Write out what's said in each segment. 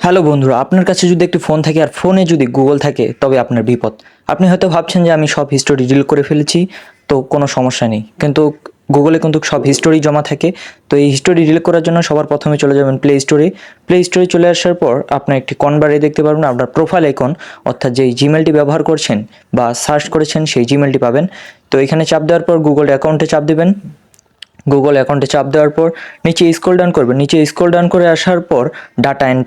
Hello বন্ধুরা, আপনার কাছে যদি একটি ফোন থাকে আর ফোনে যদি গুগল থাকে তবে আপনার বিপদ। আপনি হয়তো ভাবছেন যে আমি সব হিস্টোরি ডিলিট করে ফেলেছি, তো কোনো সমস্যা নেই, কিন্তু গুগলে কিন্তু সব হিস্টোরি জমা থাকে। তো এই হিস্টোরি ডিলিট করার জন্য সবার প্রথমে চলে যাবেন প্লে স্টোরে চলে আসার পর আপনার একটি কনবারে দেখতে পারবেন আপনার প্রোফাইল আইকন, অর্থাৎ যেই জিমেলটি ব্যবহার করছেন বা সার্চ করেছেন সেই জিমেলটি পাবেন। তো এখানে চাপ দেওয়ার পর গুগল অ্যাকাউন্টে চাপ দেবেন। গুগল অ্যাকাউন্টে চাপ দেওয়ার পর নিচে স্ক্রল ডাউন করবেন, নিচে স্ক্রল ডাউন করে আসার পর ডাটা অ্যান্ড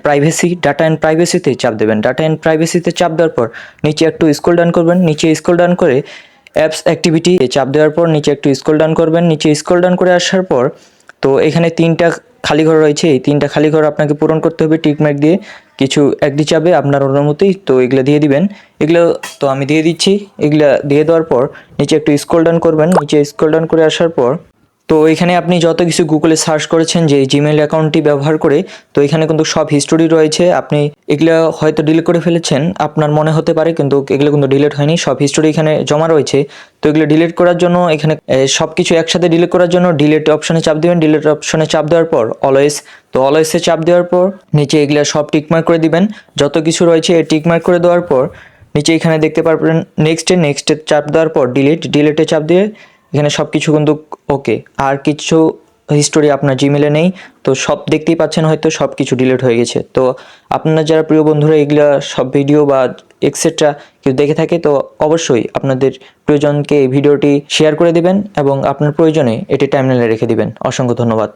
প্রাইভেসিতে চাপ দেবেন। ডাটা অ্যান্ড প্রাইভেসিতে চাপ দেওয়ার পর নিচে একটু স্ক্রল ডাউন করবেন, নিচে স্ক্রল ডাউন করে অ্যাপস অ্যাক্টিভিটি চাপ দেওয়ার পর নিচে একটু স্ক্রল ডাউন করবেন, নিচে স্ক্রল ডাউন করে আসার পর তো এখানে তিনটা খালি ঘর রয়েছে, এই তিনটা খালি ঘর আপনাকে পূরণ করতে হবে টিকমার্ক দিয়ে। কিছু একটি চাপে আপনার অনুমতি, তো এগুলো দিয়ে দিবেন। এগুলো তো আমি দিয়ে দিচ্ছি। এগুলা দিয়ে দেওয়ার পর নিচে একটু স্ক্রল ডাউন করবেন, নিচে স্ক্রল ডাউন করে আসার পর তো এখানে আপনি যত কিছু গুগলে সার্চ করেছেন যে জিমেল অ্যাকাউন্টটি ব্যবহার করে, তো এখানে কিন্তু সব হিস্টোরি রয়েছে। আপনি এগুলো হয়তো ডিলিট করে ফেলেছেন, আপনার মনে হতে পারে, কিন্তু এগুলো কিন্তু ডিলিট হয়নি, সব হিস্টোরি এখানে জমা রয়েছে। তো এগুলো ডিলিট করার জন্য এখানে সব কিছু একসাথে ডিলিট করার জন্য ডিলিট অপশনে চাপ দিবেন। ডিলিট অপশনে চাপ দেওয়ার পর অলওয়েজে চাপ দেওয়ার পর নিচে এগুলো সব টিকমার্ক করে দিবেন। যত কিছু রয়েছে টিকমার্ক করে দেওয়ার পর নিচে এখানে দেখতে পারবেন নেক্সটে চাপ দেওয়ার পর ডিলিটে চাপ দিয়ে এখানে সব কিছু কিন্তু ওকে। আর কিছু হিস্টোরি আপনার জিমেলে নেই, তো সব দেখতেই পাচ্ছেন, হয়তো সব কিছু ডিলিট হয়ে গেছে। তো আপনার যারা প্রিয় বন্ধুরা এগুলা সব ভিডিও বা এক্সেট্রা কেউ দেখে থাকে, তো অবশ্যই আপনাদের প্রিয়জনকে এই ভিডিওটি শেয়ার করে দিবেন এবং আপনার প্রয়োজনে এটি টাইমলাইনে রেখে দিবেন। অসংখ্য ধন্যবাদ।